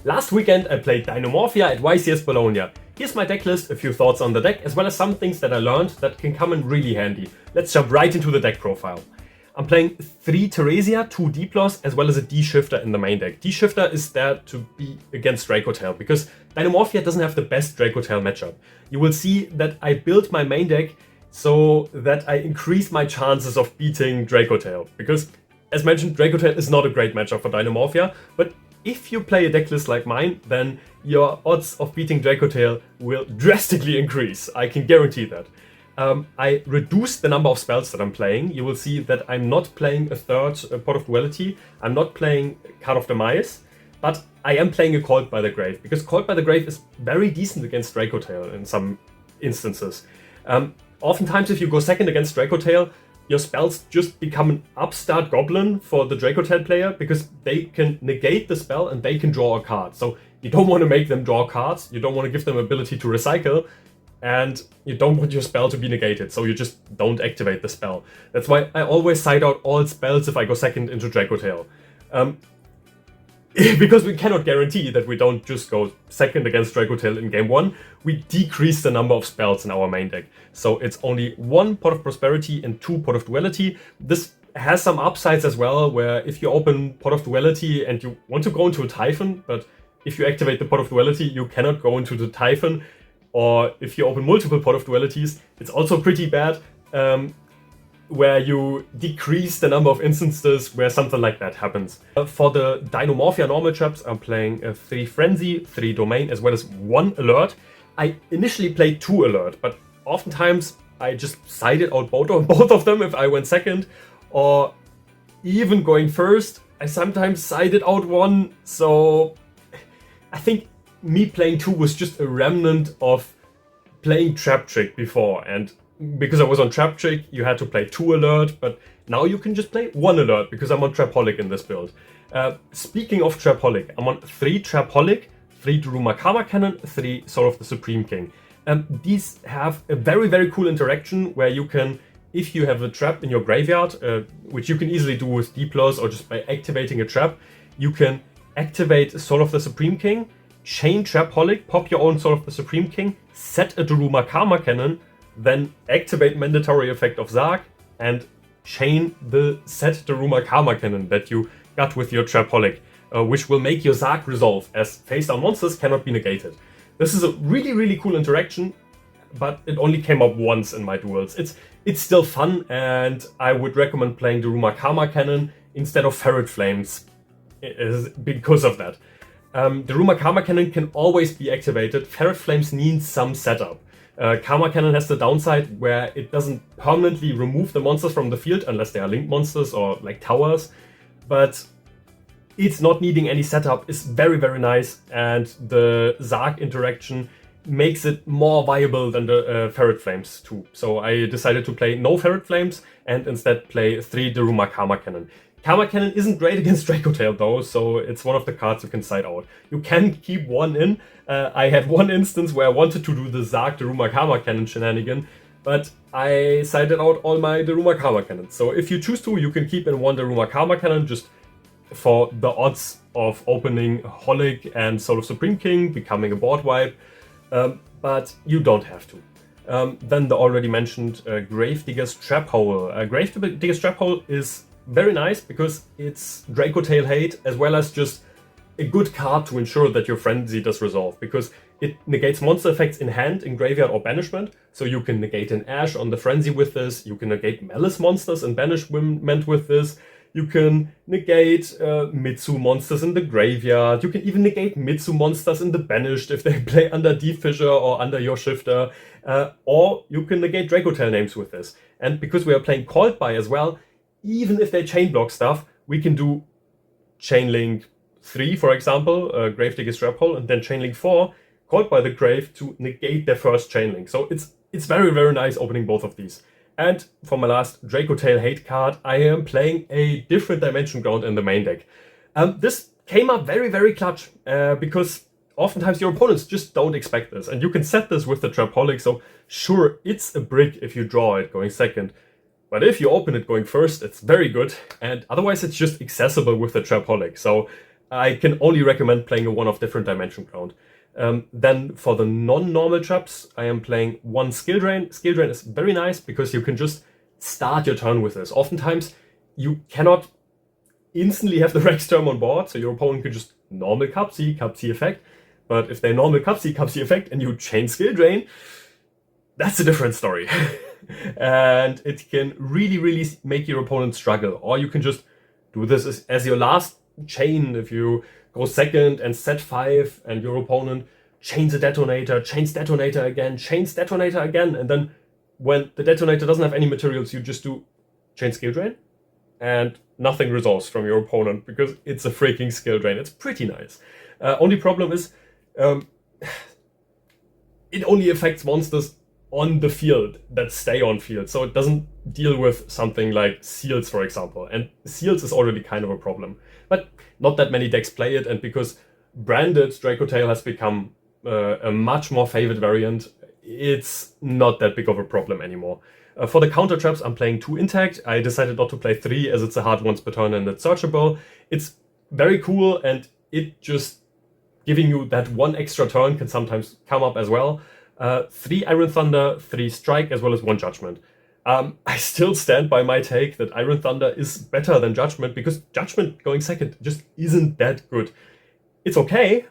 Last weekend I played Dinomorphia at YCS Bologna. Here's my deck list, a few thoughts on the deck, as well as some things that I learned that can come in really handy. Let's jump right into the deck profile. I'm playing 3 Teresia, 2 D-Plus, as well as a D-Shifter in the main deck. D-Shifter is there to be against Dracotail, because Dinomorphia doesn't have the best Dracotail matchup. You will see that I built my main deck so that I increase my chances of beating Dracotail, because, as mentioned, Dracotail is not a great matchup for Dinomorphia, but if you play a deck list like mine, then your odds of beating Dracotail will drastically increase. I can guarantee that. I reduced the number of spells that I'm playing. You will see that I'm not playing a third Pot of Duality. I'm not playing Card of Demise, but I am playing a Called by the Grave, because Called by the Grave is very decent against Dracotail in some instances. Oftentimes, if you go second against Dracotail, your spells just become an upstart goblin for the Dracotail player, because they can negate the spell and they can draw a card. So you don't want to make them draw cards, you don't want to give them ability to recycle, and you don't want your spell to be negated, so you just don't activate the spell. That's why I always side out all spells if I go second into Dracotail. Because we cannot guarantee that we don't just go second against Dracotail in game 1, we decrease the number of spells in our main deck. So it's only 1 Pot of Prosperity and 2 Pot of Duality. This has some upsides as well, where if you open Pot of Duality and you want to go into a Typhon, but if you activate the Pot of Duality, you cannot go into the Typhon. Or if you open multiple Pot of Dualities, it's also pretty bad, where you decrease the number of instances where something like that happens. For the Dinomorphia normal traps, I'm playing 3 Frenzy, 3 Domain, as well as 1 Alert. I initially played 2 Alert, but oftentimes I just sided out both of them if I went second, or even going first, I sometimes sided out 1, so I think me playing 2 was just a remnant of playing Trap Trick before, and because I was on Trap Trick, you had to play 2 Alert, but now you can just play 1 Alert, because I'm on Trapaholic in this build. Speaking of Trapaholic, I'm on 3 Trapaholic, 3 Daruma Karma Cannon, 3 Soul of the Supreme King. These have a very, very cool interaction where you can, if you have a trap in your graveyard, which you can easily do with D+ or just by activating a trap, you can activate Soul of the Supreme King, chain Trapaholic, pop your own Soul of the Supreme King, set a Daruma Karma Cannon, then activate mandatory effect of Zark, and chain the set Daruma Karma Cannon that you got with your Trapaholic, which will make your Zark resolve, as face down monsters cannot be negated. This is a really, really cool interaction, but it only came up once in my duels. It's still fun, and I would recommend playing Daruma Karma Cannon instead of Ferret Flames because of that. Daruma Karma Cannon can always be activated. Ferret Flames needs some setup. Karma Cannon has the downside where it doesn't permanently remove the monsters from the field unless they are linked monsters or like towers, but it's not needing any setup is very, very nice, and the Zark interaction makes it more viable than the Ferret Flames too. So I decided to play no Ferret Flames and instead play 3 Daruma Karma Cannon. Karma Cannon isn't great against Dracotail though, so it's one of the cards you can side out. You can keep 1 in. I had one instance where I wanted to do the Zark Daruma Karma Cannon shenanigan, but I sided out all my Daruma Karma Cannons. So if you choose to, you can keep in 1 Daruma Karma Cannon just for the odds of opening Holic and Soul of Supreme King, becoming a board wipe, but you don't have to. Then the already mentioned Gravediggers Trap Hole. Gravediggers Trap Hole is very nice because it's Dracotail hate, as well as just a good card to ensure that your frenzy does resolve, because it negates monster effects in hand, in graveyard, or banishment. So you can negate an Ash on the frenzy with this, you can negate Malice monsters and banishment with this, you can negate Mitsu monsters in the graveyard, you can even negate Mitsu monsters in the banished if they play under Deep Fissure or under your Shifter, or you can negate Dracotail names with this. And because we are playing Called By as well, even if they chain block stuff, we can do Chainlink 3, for example, Gravediggers Trap Hole, and then Chainlink 4, Called By the Grave, to negate their first Chainlink. So it's very, very nice opening both of these. And for my last Dracotail hate card, I am playing a different Dimension Ground in the main deck. This came up very, very clutch, because oftentimes your opponents just don't expect this. And you can set this with the Trapaholic, so sure, it's a brick if you draw it going second. But if you open it going first, it's very good, and otherwise it's just accessible with the Trapaholic. So I can only recommend playing a one of different dimension ground. Then for the non-normal traps, I am playing one skill drain. Skill drain is very nice because you can just start your turn with this. Oftentimes, you cannot instantly have the Rex term on board, so your opponent can just normal Cup C effect. But if they normal Cup C effect and you chain skill drain, that's a different story. And it can really, really make your opponent struggle. Or you can just do this as your last chain. If you go second and set 5 and your opponent chains a detonator, chains detonator again, chains detonator again, and then when the detonator doesn't have any materials, you just do chain skill drain and nothing resolves from your opponent because it's a freaking skill drain. It's pretty nice. Only problem is it only affects monsters on the field that stay on field, so it doesn't deal with something like seals, for example. And seals is already kind of a problem, but not that many decks play it, and because branded Dracotail has become a much more favored variant, it's not that big of a problem anymore. For the counter traps, I'm playing 2 intact. I decided not to play 3 as it's a hard once per turn and it's searchable. It's very cool, and it just giving you that one extra turn can sometimes come up as well. 3 Iron Thunder, 3 Strike, as well as 1 Judgment. I still stand by my take that Iron Thunder is better than Judgment because Judgment going second just isn't that good. It's okay,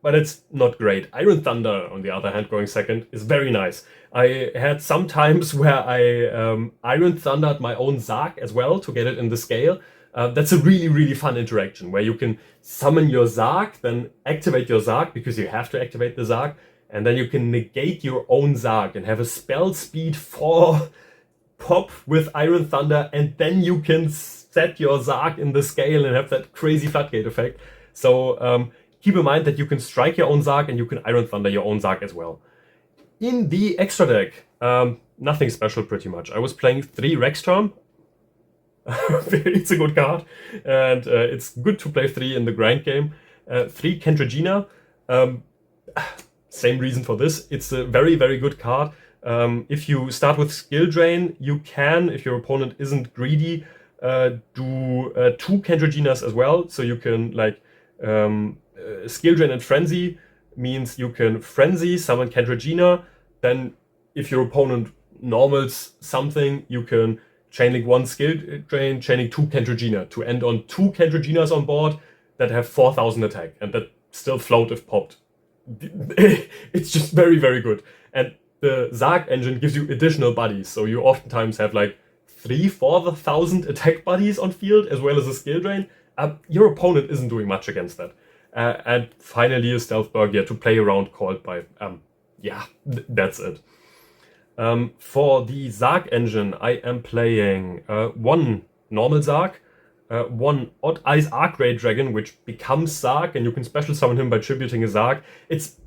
but it's not great. Iron Thunder, on the other hand, going second is very nice. I had some times where I Iron Thundered my own Zark as well to get it in the scale. That's a really, really fun interaction where you can summon your Zark, then activate your Zark because you have to activate the Zark, and then you can negate your own Zark and have a spell speed 4 pop with Iron Thunder, and then you can set your Zark in the scale and have that crazy floodgate effect. So keep in mind that you can strike your own Zark and you can Iron Thunder your own Zark as well. In the extra deck, nothing special pretty much. I was playing 3 Rex Term. It's a good card, and it's good to play 3 in the grind game. 3 Kentragina. Same reason for this. It's a very, very good card. If you start with skill drain, you can, if your opponent isn't greedy, do 2 Kentraginas as well. So you can like skill drain and frenzy means you can frenzy, summon Kentragina. Then if your opponent normals something, you can chainlink 1 skill drain, chaining 2 Kentragina to end on 2 Kentraginas on board that have 4000 attack and that still float if popped. It's just very, very good. And the Zark engine gives you additional buddies, so you oftentimes have like 3,000-4,000 attack buddies on field as well as a skill drain. Your opponent isn't doing much against that. And finally a Stealth Burg to play around called by. That's it. For the Zark engine, I am playing 1 normal Zark, 1 Odd Eyes Archray Dragon, which becomes Zark, and you can special summon him by tributing a Zark. It's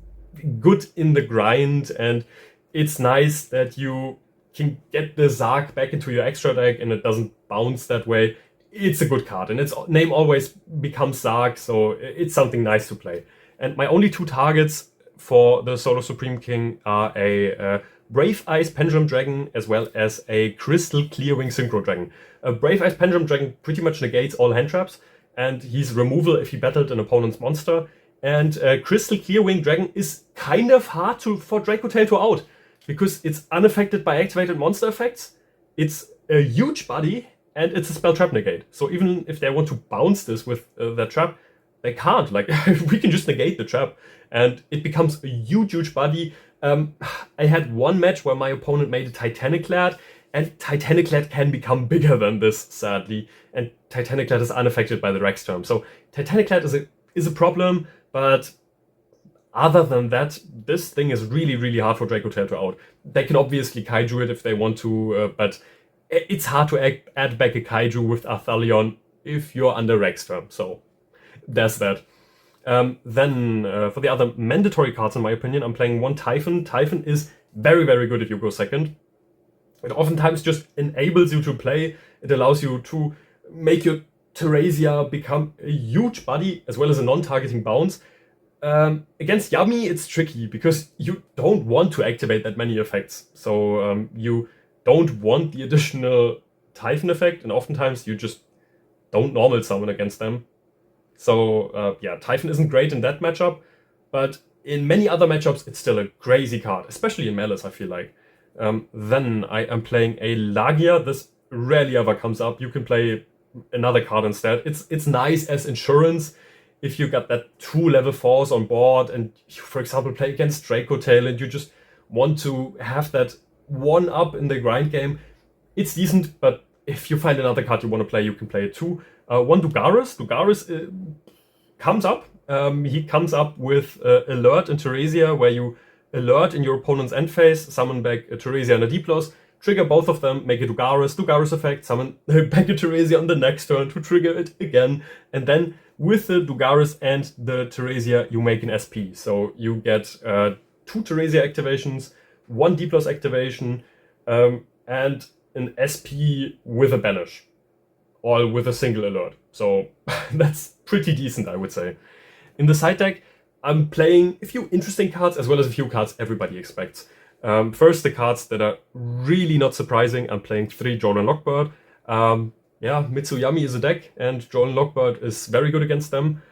good in the grind, and it's nice that you can get the Zark back into your extra deck and it doesn't bounce that way. It's a good card, and its name always becomes Zark, so it's something nice to play. And my only 2 targets for the Solo Supreme King are a Brave Eyes Pendulum Dragon as well as a Crystal Clearwing Synchro Dragon. A Brave Eyes Pendulum Dragon pretty much negates all hand traps, and he's removal if he battled an opponent's monster. And Crystal Clearwing Dragon is kind of hard for Dracotail to out, because it's unaffected by activated monster effects, it's a huge body, and it's a spell trap negate. So even if they want to bounce this with their trap, they can't. Like, we can just negate the trap, and it becomes a huge, huge body. I had one match where my opponent made a Titaniclad, and Titaniclad can become bigger than this, sadly. And Titaniclad is unaffected by the Rex term. So Titaniclad is a problem, but other than that, this thing is really, really hard for Dracotail to out. They can obviously Kaiju it if they want to, but it's hard to add back a Kaiju with Arthalion if you're under Rex term. So there's that. Then for the other mandatory cards, in my opinion, I'm playing 1 Typhon. Typhon is very, very good if you go second. It oftentimes just enables you to play. It allows you to make your Terazia become a huge body as well as a non-targeting bounce. Against Yami, it's tricky because you don't want to activate that many effects. So you don't want the additional Typhon effect, and oftentimes you just don't normal summon against them. So yeah, Typhon isn't great in that matchup, but in many other matchups, it's still a crazy card, especially in Malice, I feel like. Then I am playing a Lagia. This rarely ever comes up. You can play another card instead. It's nice as insurance if you got that 2 level 4s on board and you, for example, play against Dracotail and you just want to have that 1 up in the grind game. It's decent, but if you find another card you want to play, you can play it too. One Dugaris. Dugaris comes up. He comes up with Alert and Teresia, where you alert in your opponent's end phase, summon back a Teresia and a Diplos, trigger both of them, make a Dugaris effect, summon back a Teresia on the next turn to trigger it again, and then with the Dugaris and the Teresia, you make an SP. So you get 2 Teresia activations, 1 Diplos activation, and an SP with a banish, all with a single alert. So that's pretty decent, I would say. In the side deck, I'm playing a few interesting cards as well as a few cards everybody expects. First, the cards that are really not surprising. I'm playing 3 Droll and Lockbird. Yeah, Mitsu Yami is a deck, and Droll and Lockbird is very good against them.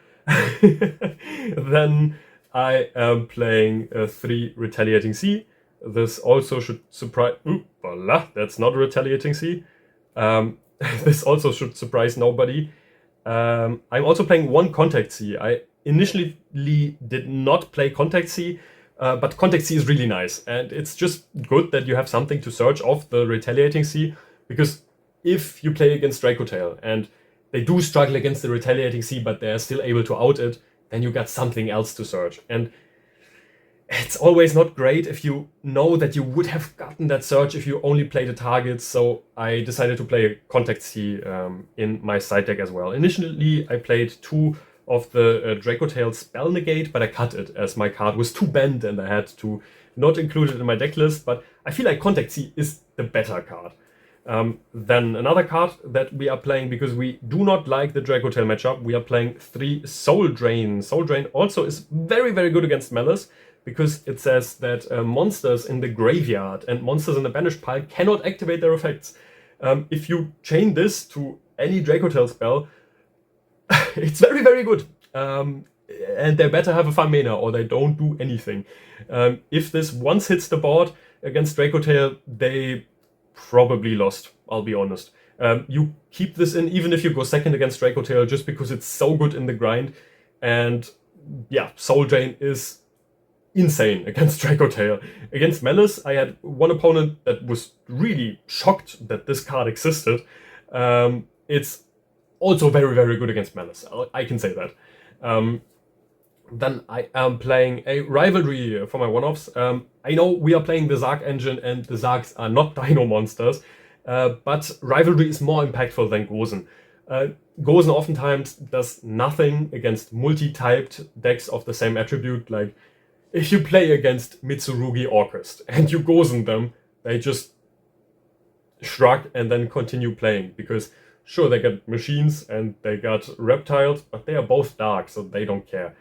Then I am playing 3 Retaliating Sea. This also should surprise... Ooh, voila, that's not a Retaliating Sea. This also should surprise nobody. I'm also playing 1 Contact Sea. I initially did not play Contact Sea, but Contact Sea is really nice. And it's just good that you have something to search off the Retaliating Sea, because if you play against Dracotail and they do struggle against the Retaliating Sea, but they're still able to out it, then you got something else to search. And it's always not great if you know that you would have gotten that search if you only play the targets, so I decided to play Contact Sea in my side deck as well. Initially, I played 2 of the Dracotail Spell Negate, but I cut it as my card was too bent and I had to not include it in my deck list, but I feel like Contact Sea is the better card. Then another card that we are playing, because we do not like the Dracotail matchup, we are playing 3 Soul Drain. Soul Drain also is very, very good against Malice, because it says that monsters in the graveyard and monsters in the banished pile cannot activate their effects. If you chain this to any Dracotail spell, it's very, very good. And they better have a fun mana or they don't do anything. If this once hits the board against Dracotail, they probably lost, I'll be honest. You keep this in even if you go second against Dracotail, just because it's so good in the grind. And yeah, Soul Drain is insane against Dracotail. Against Malice, I had one opponent that was really shocked that this card existed. It's also very, very good against Malice. I can say that. Then I am playing a Rivalry for my one-offs. I know we are playing the Zark engine and the Zarks are not dino monsters, but Rivalry is more impactful than Gozen. Gozen oftentimes does nothing against multi-typed decks of the same attribute. Like, if you play against Mitsurugi Orchest and you Gozen them, they just shrug and then continue playing, because sure, they got machines and they got reptiles, but they are both dark, so they don't care.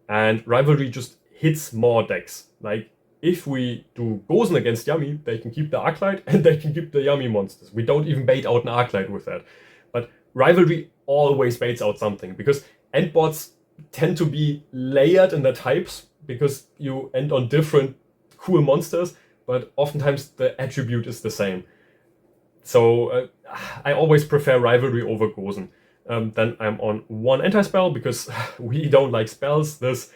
And Rivalry just hits more decks. Like, if we do Gozen against Yami, they can keep the Arclight and they can keep the Yami monsters. We don't even bait out an Arclight with that. But Rivalry always baits out something, because endboards tend to be layered in their types, because you end on different cool monsters, but oftentimes the attribute is the same. So I always prefer Rivalry over Gozen. Then I'm on 1 Antispell, because we don't like spells. This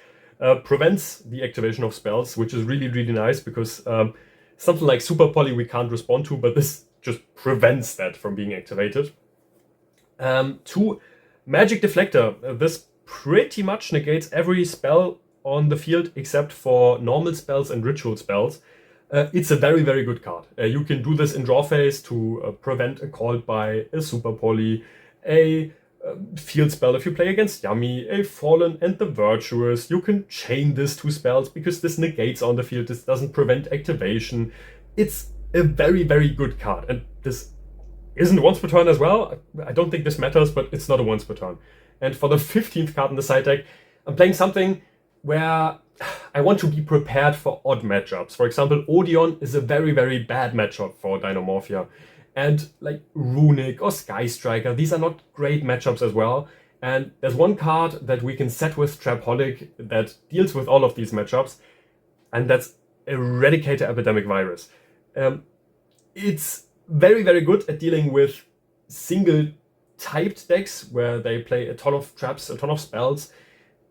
prevents the activation of spells, which is really, really nice, because something like Super Poly we can't respond to, but this just prevents that from being activated. 2 Magic Deflector. This pretty much negates every spell on the field except for normal spells and ritual spells. It's a very, very good card. You can do this in draw phase to prevent a Called By, a Super Poly, a field spell if you play against Yami, a Fallen and the Virtuous. You can chain this to spells because this negates on the field. This doesn't prevent activation. It's a very, very good card. And this isn't once per turn as well. I don't think this matters, but it's not a once per turn. And for the 15th card in the side deck, I'm playing something where I want to be prepared for odd matchups. For example, Odeon is a very, very bad matchup for Dinomorphia. And like Runic or Sky Striker, these are not great matchups as well. And there's one card that we can set with Trapaholic that deals with all of these matchups, and that's Eradicator Epidemic Virus. It's very, very good at dealing with single typed decks where they play a ton of traps, a ton of spells,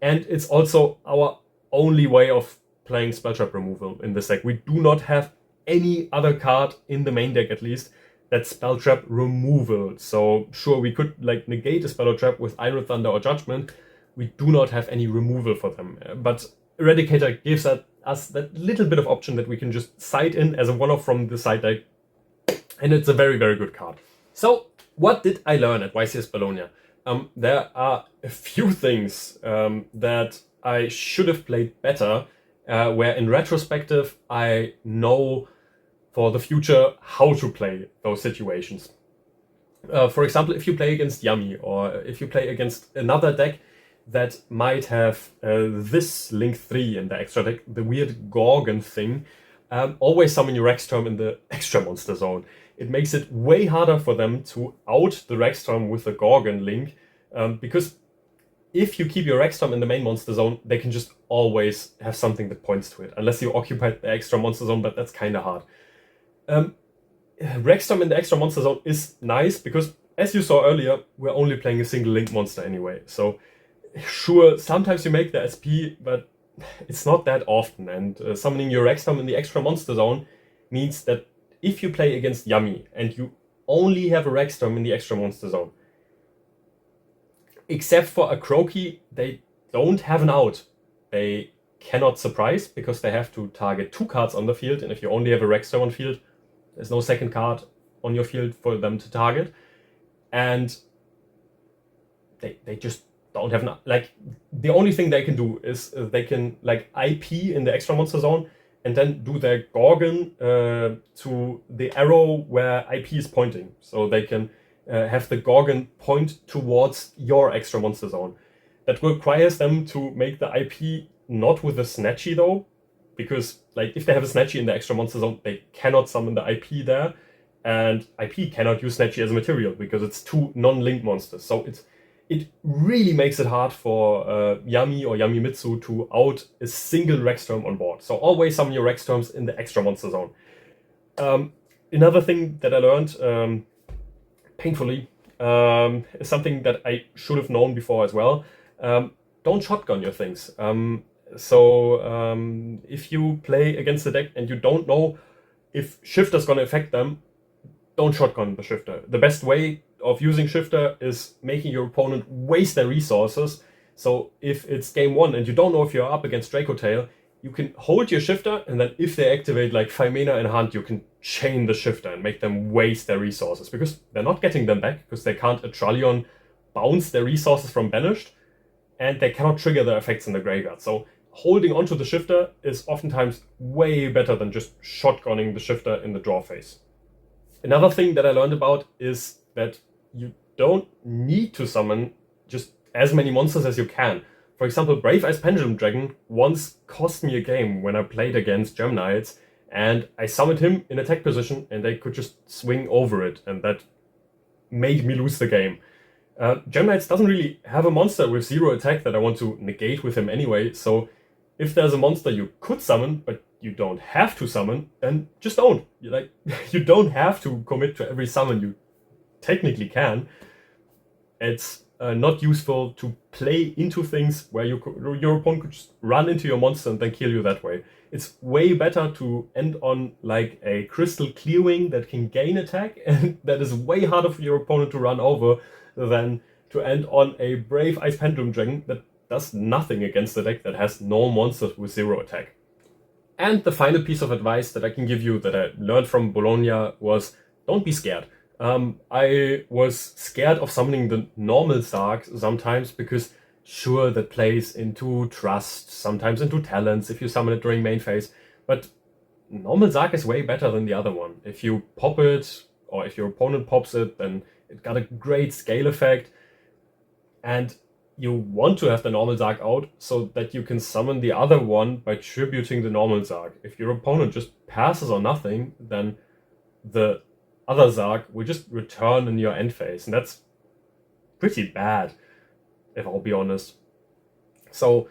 and it's also our only way of playing spell trap removal in this deck. We do not have any other card in the main deck, at least, that's spell trap removal. So sure, we could like negate a spell trap with Iron Thunder or Judgment. We do not have any removal for them. But Eradicator gives us that little bit of option that we can just side in as a one-off from the side deck, and it's a very, very good card. So what did I learn at YCS Bologna? There are a few things that I should have played better, where in retrospective I know for the future how to play those situations. For example, if you play against Yummy, or if you play against another deck that might have this Link 3 in the extra deck, the weird Gorgon thing, always summon your Rexstorm in the extra monster zone. It makes it way harder for them to out the Rexstorm with the Gorgon Link, because if you keep your Rexstorm in the main monster zone, they can just always have something that points to it, unless you occupied the extra monster zone, but that's kind of hard. Rexstorm in the extra monster zone is nice because, as you saw earlier, we're only playing a single Link monster anyway. So sure, sometimes you make the SP, but it's not that often. And summoning your Rexstorm in the extra monster zone means that if you play against Yummy and you only have a Rexstorm in the extra monster zone, except for a Croaky, they don't have an out. They cannot surprise because they have to target 2 cards on the field, and if you only have a Rexstorm on field, there's no second card on your field for them to target. And they just don't have like, the only thing they can do is they can like IP in the extra monster zone and then do their Gorgon to the arrow where IP is pointing. So they can have the Gorgon point towards your extra monster zone. That requires them to make the IP not with a Snatchy though, because like if they have a Snatchy in the extra monster zone, they cannot summon the IP there, and IP cannot use Snatchy as a material because it's 2 non-link monsters. So it really makes it hard for Yummy or Yummy Mitsu to out a single Rexstorm on board. So always summon your Rexstorms in the extra monster zone. Another thing that I learned, painfully, is something that I should have known before as well. Don't shotgun your things. So if you play against the deck and you don't know if Shifter's going to affect them, don't shotgun the Shifter. The best way of using Shifter is making your opponent waste their resources. So if it's game 1 and you don't know if you're up against Dracotail, you can hold your Shifter, and then if they activate like Phimena in hand, you can chain the Shifter and make them waste their resources, because they're not getting them back, because they can't Atralion bounce their resources from Banished, and they cannot trigger their effects in the graveyard. So holding onto the Shifter is oftentimes way better than just shotgunning the Shifter in the draw phase. Another thing that I learned about is that you don't need to summon just as many monsters as you can. For example, Brave Ice Pendulum Dragon once cost me a game when I played against Gem Knights, and I summoned him in attack position and they could just swing over it, and that made me lose the game. Gem Knights doesn't really have a monster with 0 attack that I want to negate with him anyway, so if there's a monster you could summon, but you don't have to summon, then just don't. You don't have to commit to every summon. You technically can. It's not useful to play into things where your opponent could just run into your monster and then kill you that way. It's way better to end on like a Crystal Clearwing that can gain attack, and that is way harder for your opponent to run over than to end on a Brave Ice Pendulum Dragon that does nothing against the deck that has no monsters with 0 attack. And the final piece of advice that I can give you that I learned from Bologna was, don't be scared. I was scared of summoning the normal Zark sometimes because sure, that plays into Trust, sometimes into Talents if you summon it during main phase, but normal Zark is way better than the other one. If you pop it, or if your opponent pops it, then it got a great scale effect, and you want to have the normal Zark out so that you can summon the other one by tributing the normal Zark. If your opponent just passes or nothing, then the other Zark will just return in your end phase, and that's pretty bad. if I'll be honest. So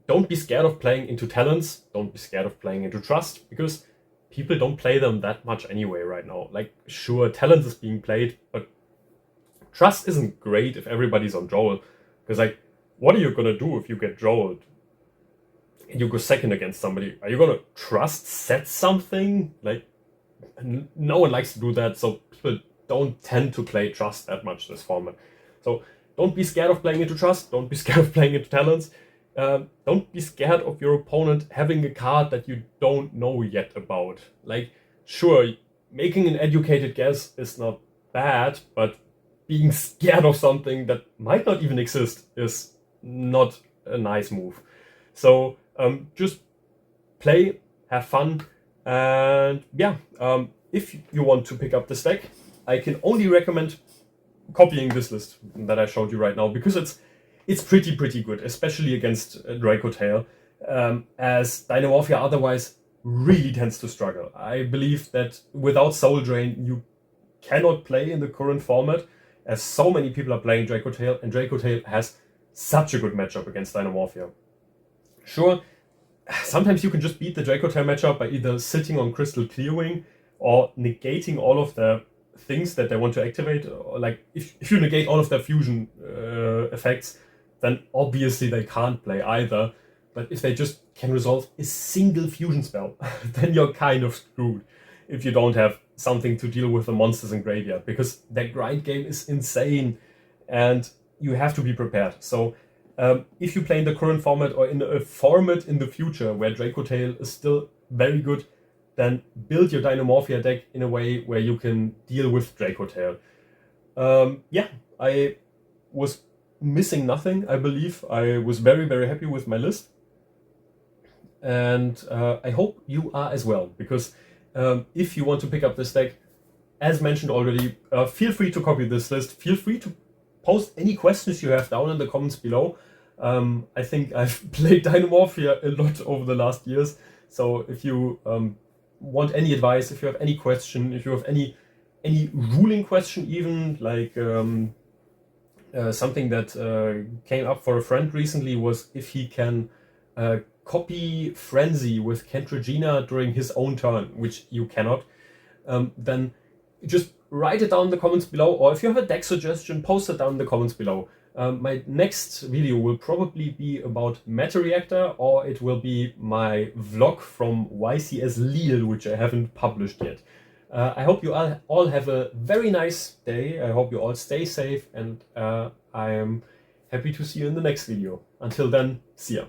don't be scared of playing into talents, don't be scared of playing into trust, because people don't play them that much anyway right now. Like, sure, talents is being played, but trust isn't great if everybody's on Droll. Because, like, what are you gonna do if you get Drolled and you go second against somebody? Are you gonna trust set something? Like, no one likes to do that, so people don't tend to play trust that much this format. So don't be scared of playing into trust, don't be scared of playing into talents. Don't be scared of your opponent having a card that you don't know yet about. Like, sure, making an educated guess is not bad, but being scared of something that might not even exist is not a nice move. So just play, have fun, and yeah, if you want to pick up this deck, I can only recommend copying this list that I showed you right now, because it's pretty good, especially against Dracotail, as Dinomorphia otherwise really tends to struggle. I believe that without Soul Drain, you cannot play in the current format, as so many people are playing Dracotail, and Dracotail has such a good matchup against Dinomorphia. Sure, sometimes you can just beat the Dracotail matchup by either sitting on Crystal Clearwing or negating all of the things that they want to activate. Or like, if you negate all of their fusion effects, then obviously they can't play either. But if they just can resolve a single fusion spell, then you're kind of screwed if you don't have something to deal with the monsters in graveyard, because their grind game is insane and you have to be prepared. So if you play in the current format or in a format in the future where Dracotail is still very good, then build your Dinomorphia deck in a way where you can deal with Dracotail. Yeah, I was missing nothing, I believe. I was very happy with my list. And I hope you are as well, because if you want to pick up this deck, as mentioned already, feel free to copy this list. Feel free to post any questions you have down in the comments below. I think I've played Dinomorphia a lot over the last years, so if you want any advice, if you have any question, if you have any ruling question, even like something that came up for a friend recently was if he can copy Frenzy with Kentragina during his own turn, which you cannot, then just write it down in the comments below, or if you have a deck suggestion, post it down in the comments below. My next video will probably be about Meta Reactor, or it will be my vlog from YCS Lille, which I haven't published yet. I hope you all have a very nice day. I hope you all stay safe, and I am happy to see you in the next video. Until then, see ya.